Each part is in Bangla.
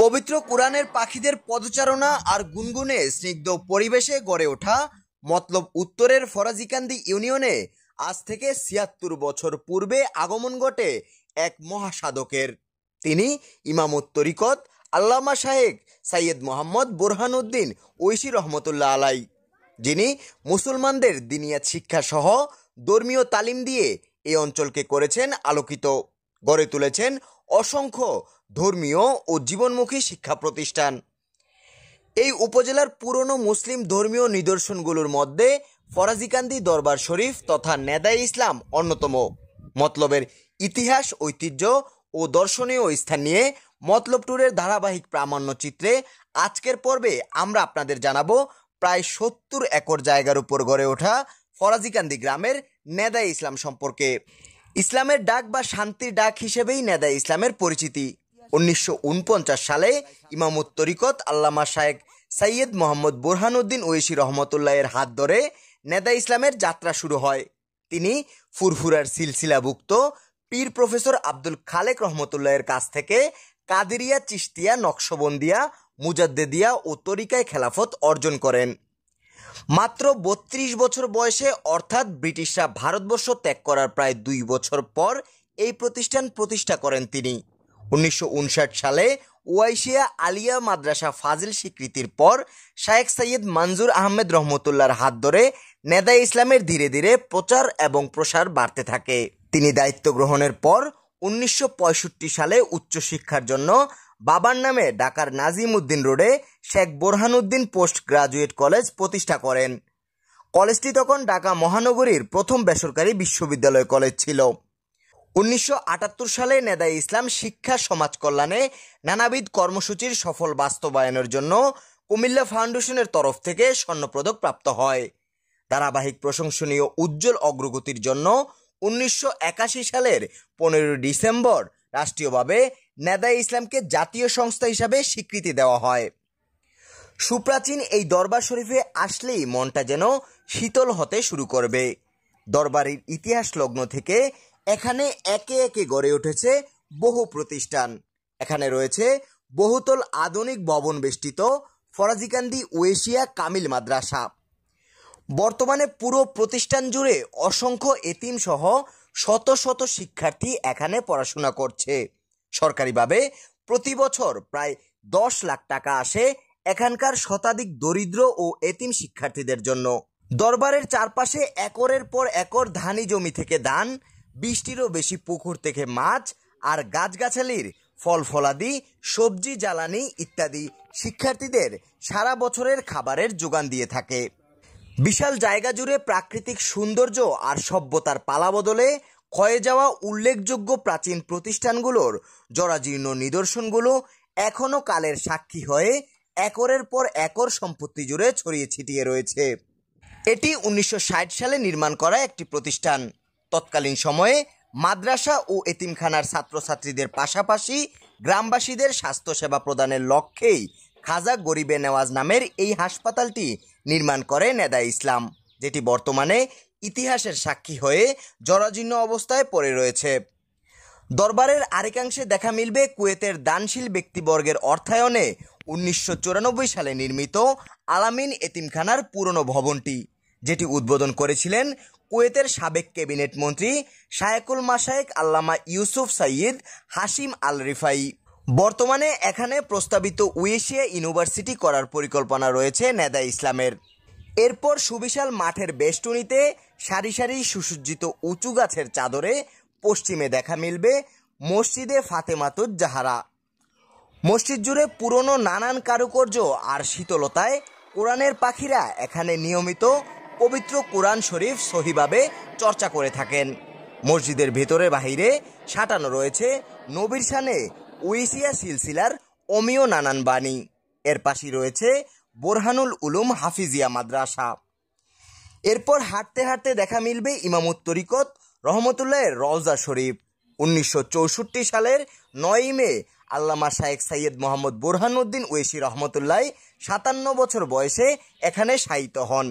পবিত্র কোরআনের পাখিদের পদচারণা আর গুনগুনে স্নিগ্ধ পরিবেশে গড়ে ওঠা মতলব উত্তরের ফরাজিকান্দি ইউনিয়নে আজ থেকে ৭৬ বছর পূর্বে আগমন ঘটে এক মহাসাধকের। তিনি ইমামুত তরিকত আল্লামা শাহেখ সৈয়দ মোহাম্মদ বুরহানুদ্দিন ঐশী রহমতুল্লাহ আলাই, যিনি মুসলমানদের দিনিয়াত শিক্ষা সহ ধর্মীয় তালিম দিয়ে এই অঞ্চলকে করেছেন আলোকিত, গড়ে তুলেছেন অসংখ্য ধর্মীয় ও জীবনমুখী শিক্ষা প্রতিষ্ঠান। এই উপজেলার পুরনো মুসলিম ধর্মীয় নিদর্শনগুলোর মধ্যে ফরাজিকান্দি দরবার শরীফ তথা নেদায়ে ইসলাম অন্যতম। মতলবের ইতিহাস, ঐতিহ্য ও দর্শনীয় স্থান নিয়ে মতলব ট্যুরের ধারাবাহিক প্রামাণ্যচিত্রে আজকের পর্বে আমরা আপনাদের জানাবো প্রায় ৭০ একর জায়গার উপর গড়ে ওঠা ফরাজিকান্দি গ্রামের নেদায়ে ইসলাম সম্পর্কে। ইসলামের ডাক বা শান্তির ডাক হিসেবেই নেদায়ে ইসলামের পরিচিতি। ১৯৪৯ সালে ইমামুত তরিকত আল্লামা শাহেখ সৈয়দ মোহাম্মদ বুরহানুদ্দিন ঐশী রহমতুল্লাহের হাত ধরে নেদায়ে ইসলামের যাত্রা শুরু হয়। তিনি ফুরফুরার সিলসিলাভুক্ত পীর প্রফেসর আব্দুল খালেক রহমতুল্লাহের কাছ থেকে কাদেরিয়া, চিশতিয়া, নকশবন্দিয়া, মুজাদ্দেদিয়া ও তরিকায় খেলাফত অর্জন করেন। মাত্র ৩২ বছর বয়সে অর্থাৎ ব্রিটিশরা ভারতবর্ষ ত্যাগ করার প্রায় ২ বছর পর এই প্রতিষ্ঠান প্রতিষ্ঠা করেন তিনি। ১৯৫৯ সালে ওয়াইশিয়া আলিয়া মাদ্রাসা ফাজিল স্বীকৃতির পর শায়েখ সৈয়দ মনজুর আহমেদ রহমতুল্লাহর হাত ধরে নেদায়ে ইসলামের ধীরে ধীরে প্রচার এবং প্রসার বাড়তে থাকে। তিনি দায়িত্ব গ্রহণের পর ১৯৬৫ সালে উচ্চশিক্ষার জন্য বাবার নামে ঢাকার নাজিমউদ্দিন রোডে Sheikh Borhanuddin post graduate college প্রতিষ্ঠা করেন। কলেজটি তখন ঢাকা মহানগরীর প্রথম বেসরকারি বিশ্ববিদ্যালয় কলেজ ছিল। ১৯৭৮ সালে নেদায়ে ইসলাম শিক্ষা সমাজ কল্যাণে নানাবিধ কর্মসূচির সফল বাস্তবায়নের জন্য কুমিল্লা ফাউন্ডেশনের তরফ থেকে স্বর্ণপদক প্রাপ্ত হয়। ধারাবাহিক প্রশংসনীয় উজ্জ্বল অগ্রগতির জন্য ১৯৮১ সালের ১৫ ডিসেম্বর রাষ্ট্রীয়ভাবে নেদায়ে ইসলামকে জাতীয় সংস্থা হিসাবে স্বীকৃতি দেওয়া হয়। সুপ্রাচীন এই দরবার শরীফে আসলেই মনটা যেন শীতল হতে শুরু করবে। দরবারের ইতিহাস লগ্ন থেকে এখানে একে একে গড়ে উঠেছে বহু প্রতিষ্ঠান। এখানে রয়েছে বহুতল আধুনিক ভবন বেষ্টিত ফরাজিকান্দি ওয়েশিয়া কামিল মাদ্রাসা। বর্তমানে পুরো প্রতিষ্ঠান জুড়ে অসংখ্য এতিম সহ শত শত শিক্ষার্থী এখানে পড়াশোনা করছে। সরকারিভাবে প্রতি বছর প্রায় ১০ লাখ টাকা আসে এখানকার শতাধিক দরিদ্র ও এতিম শিক্ষার্থীদের জন্য। দরবারের চারপাশে একরের পর একর ধানি জমি থেকে ধান, ২০টিরও বেশি পুকুর থেকে মাছ আর গাছগাছালির ফল ফলাদি, সবজি, জ্বালানি ইত্যাদি শিক্ষার্থীদের সারা বছরের খাবারের যোগান দিয়ে থাকে। বিশাল জায়গা জুড়ে প্রাকৃতিক সৌন্দর্য আর সভ্যতার পালাবদলে ক্ষয়ে যাওয়া উল্লেখযোগ্য প্রাচীন প্রতিষ্ঠানগুলোর জরাজীর্ণ নিদর্শনগুলো এখনও কালের সাক্ষী হয়ে একরের পর একর সম্পত্তি জুড়ে ছড়িয়ে ছিটিয়ে রয়েছে। এটি ১৯৬০ সালে নির্মাণ করা একটি প্রতিষ্ঠান। তৎকালীন সময়ে মাদ্রাসা ও এতিমখানার ছাত্রছাত্রীদের পাশাপাশি গ্রামবাসীদের স্বাস্থ্যসেবা প্রদানের লক্ষ্যেই খাজা গরিবে নেওয়াজ নামের এই হাসপাতালটি নির্মাণ করে নেদায়ে ইসলাম, যেটি বর্তমানে ইতিহাসের সাক্ষী হয়ে জরাজীর্ণ অবস্থায় পড়ে রয়েছে। দরবারের আরেকাংশে দেখা মিলবে কুয়েতের দানশীল ব্যক্তিবর্গের অর্থায়নে ১৯৯৪ সালে নির্মিত আলামিন এতিমখানার পুরনো ভবনটি, যেটি উদ্বোধন করেছিলেন কুয়েতের সাবেক ক্যাবিনেট মন্ত্রী শায়েকুল মাশায়েখ আল্লামা ইউসুফ সৈয়দ হাশিম আল রিফাই। বর্তমানে এখানে প্রস্তাবিত ওয়েশিয়া ইউনিভার্সিটি করার পরিকল্পনা রয়েছে নেদায়ে ইসলামের। এরপর সুবিশাল মাঠের বেষ্টনীতে সারি সারি সুসজ্জিত উঁচু গাছের চাদরে পশ্চিমে দেখা মিলবে মসজিদে ফাতেমাতুজ জাহারা। মসজিদ জুড়ে পুরনো নানান কারুকার্য আর শীতলতায় কোরআনের পাখিরা এখানে নিয়মিত পবিত্র কোরআন শরীফ সহিভাবে চর্চা করে থাকেন। মসজিদের ভেতরে বাহিরে সাঁটানো রয়েছে নবীর শানে ওয়েশিয়া সিলসিলার অমীয় নানান বাণী। এর পাশেই রয়েছে বোরহানুল উলুম হাফিজিয়া মাদ্রাসা। এরপর হাঁটতে হাঁটতে দেখা মিলবে ইমামুত তরিকত রহমতুল্লাহের রওজা শরীফ। ১৯৬৪ সালের ৯ মে আল্লামা শাহেখ সৈয়দ মোহাম্মদ বুরহানুদ্দিন ঐশী রহমতুল্লাহ ৫৭ বছর বয়সে এখানে শায়িত হন।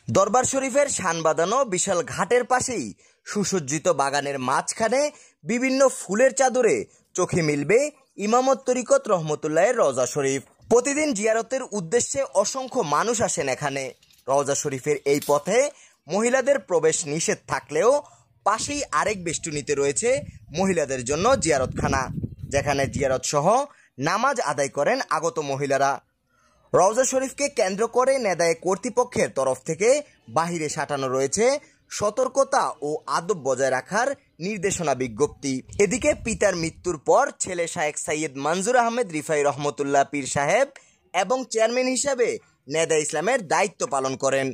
দরবার শরীফের শান বাঁধানো বিশাল ঘাটের পাশেই সুসজ্জিত বাগানের মাঝখানে বিভিন্ন ফুলের চাদরে চোখে মিলবে ইমামত তরিকত রহমতুল্লাহের রওজা শরীফ। প্রতিদিন জিয়ারতের উদ্দেশ্যে অসংখ্য মানুষ আসেন এখানে। রওজা শরীফের এই পথে মহিলাদের প্রবেশ নিষেধ থাকলেও পাশেই আরেক বেষ্টনীতে রয়েছে মহিলাদের জন্য জিয়ারতখানা, যেখানে জিয়ারত সহ নামাজ আদায় করেন আগত মহিলারা। রওজা শরীফকে কেন্দ্র করে নেদায়ে কর্তৃপক্ষের তরফ থেকে বাহিরে সাঁটানো রয়েছে সতর্কতা ও আদব বজায় রাখার নির্দেশনা বিজ্ঞপ্তি। এদিকে পিতার মৃত্যুর পর ছেলে শায়েখ সাইয়্যেদ মনজুর আহমেদ রিফাই রহমতুল্লাহ পীর সাহেব এবং চেয়ারম্যান হিসাবে নেদায়ে ইসলামের দায়িত্ব পালন করেন।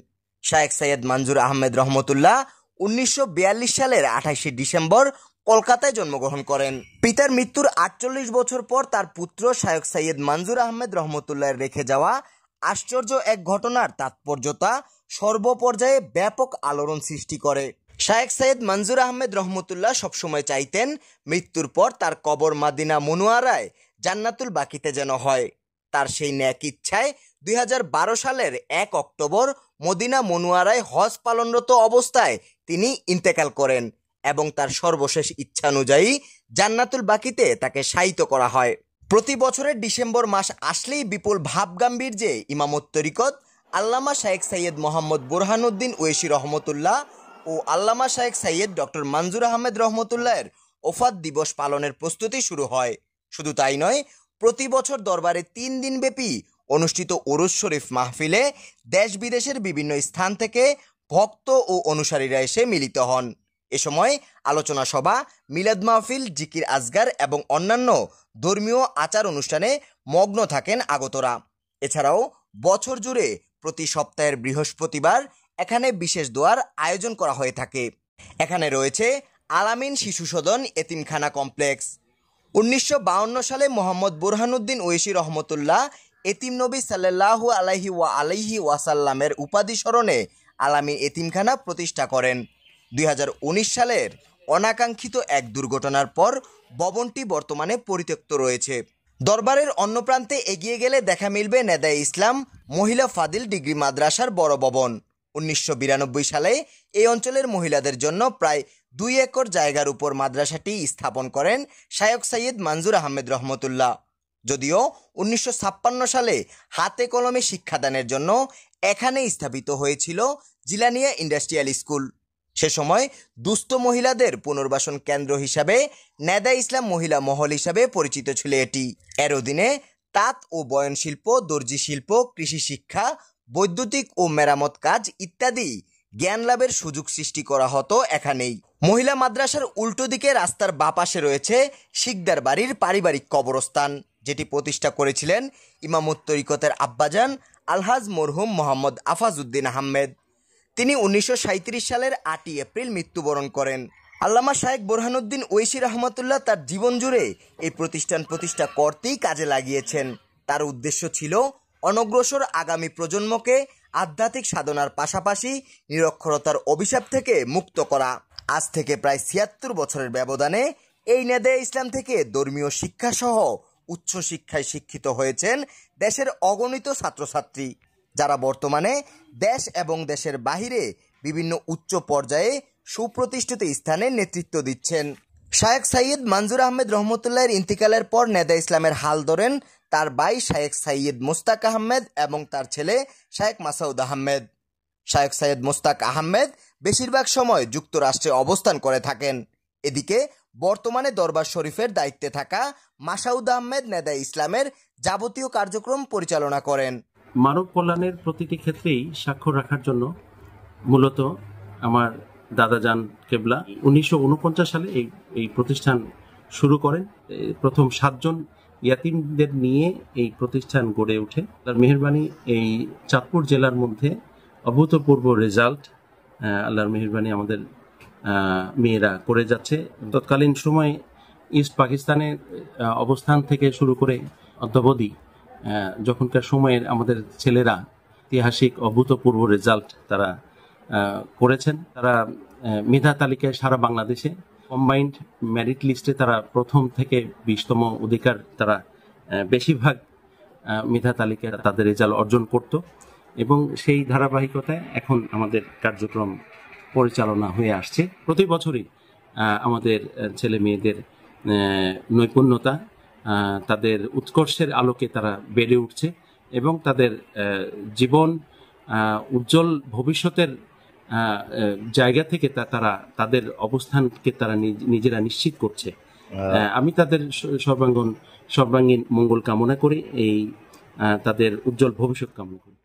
শায়েখ সাইয়্যেদ মনজুর আহমেদ রহমতুল্লাহ 1942 সালের 28 ডিসেম্বর কলকাতায় জন্মগ্রহণ করেন। পিতার মৃত্যুর 48 বছর পর তার পুত্র শায়েখ সাইয়্যেদ মনজুর আহমেদ রহমতুল্লাহের রেখে যাওয়া আশ্চর্য এক ঘটনার তাৎপর্যতা সর্বপর্যায়ে ব্যাপক আলোড়ন সৃষ্টি করে। শায়েখ সাইয়্যেদ মনজুর আহমেদ রহমতুল্লাহ সবসময় চাইতেন মৃত্যুর পর তার কবর মাদিনা মুনওয়ারায় জান্নাতুল বাকিতে যেন হয়। তার সেই ন্যাক ইচ্ছায় 2012 সালের 1 অক্টোবর মদিনা মুনওয়ারায় হজ পালনরত অবস্থায় তিনি ইন্তেকাল করেন এবং তার সর্বশেষ ইচ্ছানুযায়ী জান্নাতুল বাকিতে তাকে শায়িত করা হয়। প্রতি বছরের ডিসেম্বর মাস আসলেই বিপুল ভাবগাম্ভীর্যে ইমামত তরিকত আল্লামা শায়েখ সাইয়্যেদ মোহাম্মদ বুরহানুদ্দিন ওয়েশী রহমতুল্লাহ ও আল্লামা শায়েখ সাইয়্যেদ ডক্টর মনজুর আহমেদ রহমতুল্লাহের ওফাত দিবস পালনের প্রস্তুতি শুরু হয়। শুধু তাই নয়, প্রতি বছর দরবারে 3 দিনব্যাপী অনুষ্ঠিত উরুস শরীফ মাহফিলে দেশ বিদেশের বিভিন্ন স্থান থেকে ভক্ত ও অনুসারীরা এসে মিলিত হন। এ সময় আলোচনা সভা, মিলাদ মাহফিল, জিকির আজগার এবং অন্যান্য ধর্মীয় আচার অনুষ্ঠানে মগ্ন থাকেন আগতরা। এছাড়াও বছর জুড়ে প্রতি সপ্তাহের বৃহস্পতিবার এখানে বিশেষ দোয়ার আয়োজন করা হয়ে থাকে। এখানে রয়েছে আলামিন শিশু সদন এতিমখানা কমপ্লেক্স। 1952 সালে মোহাম্মদ বুরহানুদ্দিন ওয়েশী রহমতুল্লাহ এতিম নবী সাল্লাল্লাহু আলাইহি ওয়াসাল্লামের উপাধি স্মরণে আলামিন এতিমখানা প্রতিষ্ঠা করেন। 2019 সালের অনাকাঙ্ক্ষিত এক দুর্ঘটনার পর ভবনটি বর্তমানে পরিত্যক্ত রয়েছে। দরবারের অন্য প্রান্তে এগিয়ে গেলে দেখা মিলবে নেদায়ে ইসলাম মহিলা ফাদিল ডিগ্রি মাদ্রাসার বড় ভবন। 1992 সালে এই অঞ্চলের মহিলাদের জন্য প্রায় 2 একর জায়গার উপর মাদ্রাসাটি স্থাপন করেন শায়েখ সাইয়্যেদ মনজুর আহমেদ রহমতুল্লাহ। যদিও 1956 সালে হাতে কলমে শিক্ষাদানের জন্য এখানে স্থাপিত হয়েছিল জিলানিয়া ইন্ডাস্ট্রিয়াল স্কুল। সে সময় দুস্থ মহিলাদের পুনর্বাসন কেন্দ্র হিসাবে নেদায়ে ইসলাম মহিলা মহল হিসাবে পরিচিত ছিল এটি। এর অধীনে তাঁত ও বয়ন শিল্প, দর্জি শিল্প, কৃষি শিক্ষা, বৈদ্যুতিক ও মেরামত কাজ ইত্যাদি জ্ঞান লাভের সুযোগ সৃষ্টি করা হতো এখানেই। মহিলা মাদ্রাসার উল্টো দিকে রাস্তার বাঁ পাশে রয়েছে শিকদার বাড়ির পারিবারিক কবরস্থান, যেটি প্রতিষ্ঠা করেছিলেন ইমামত তরিকতের আব্বাজান আলহাজ মরহুম মোহাম্মদ আফাজউদ্দিন আহমেদ। তিনি 1937 সালের 8 এপ্রিল মৃত্যুবরণ করেন। আল্লামা শায়েখ বুরহানুদ্দিন ওয়েশী রহমতুল্লাহ তার জীবন জুড়ে এই প্রতিষ্ঠান প্রতিষ্ঠা করতেই কাজে লাগিয়েছেন। তার উদ্দেশ্য ছিল অনগ্রসর আগামী প্রজন্মকে আধ্যাত্মিক সাধনার পাশাপাশি নিরক্ষরতার অভিশাপ থেকে মুক্ত করা। আজ থেকে প্রায় 76 বছরের ব্যবধানে এই নেদায়ে ইসলাম থেকে ধর্মীয় শিক্ষা সহ উচ্চ শিক্ষায় শিক্ষিত হয়েছেন দেশের অগণিত ছাত্রছাত্রী, যারা বর্তমানে দেশ এবং দেশের বাহিরে বিভিন্ন উচ্চ পর্যায়ে সুপ্রতিষ্ঠিত স্থানে নেতৃত্ব দিচ্ছেন। শায়েখ সাইয়্যেদ মনজুর আহমেদ রহমতুল্লাহের ইন্তিকালের পর নেদায়ে ইসলামের হাল ধরেন তার ভাই শায়েখ সাইয়্যেদ মোস্তাক আহমেদ এবং তার ছেলে শায়েখ মাসউদ আহমেদ। শায়েখ সাইয়্যেদ মোস্তাক আহমেদ বেশিরভাগ সময় যুক্তরাষ্ট্রে অবস্থান করে থাকেন। এদিকে বর্তমানে দরবার শরীফের দায়িত্বে থাকা মাসউদ আহমেদ নেদায়ে ইসলামের যাবতীয় কার্যক্রম পরিচালনা করেন। মানব কল্যাণের প্রতিটি ক্ষেত্রেই স্বাক্ষর রাখার জন্য মূলত আমার দাদাজান কেবলা 1949 সালে এই প্রতিষ্ঠান শুরু করেন। প্রথম 7 জন ইয়াতিমদের নিয়ে এই প্রতিষ্ঠান গড়ে ওঠে। তার মেহেরবানি এই চাঁদপুর জেলার মধ্যে অভূতপূর্ব রেজাল্ট আল্লাহর মেহেরবানি আমাদের মেয়েরা করে যাচ্ছে। তৎকালীন সময় ইস্ট পাকিস্তানের অবস্থান থেকে শুরু করে অদ্যাবধি যখনকার সময়ের আমাদের ছেলেরা ঐতিহাসিক অভূতপূর্ব রেজাল্ট তারা করেছেন। তারা মেধা তালিকায় সারা বাংলাদেশে কম্বাইন্ড মেরিট লিস্টে তারা প্রথম থেকে 20তম অধিকার তারা বেশিরভাগ মেধা তালিকায় তাদের রেজাল্ট অর্জন করত এবং সেই ধারাবাহিকতায় এখন আমাদের কার্যক্রম পরিচালনা হয়ে আসছে। প্রতি বছরই আমাদের ছেলে মেয়েদের নৈপুণ্যতা তাদের উৎকর্ষের আলোকে তারা বেড়ে উঠছে এবং তাদের জীবন উজ্জ্বল ভবিষ্যতের জায়গা থেকে তারা তাদের অবস্থানকে তারা নিজেরা নিশ্চিত করছে। আমি তাদের সর্বাঙ্গীন মঙ্গল কামনা করি, তাদের উজ্জ্বল ভবিষ্যৎ কামনা করি।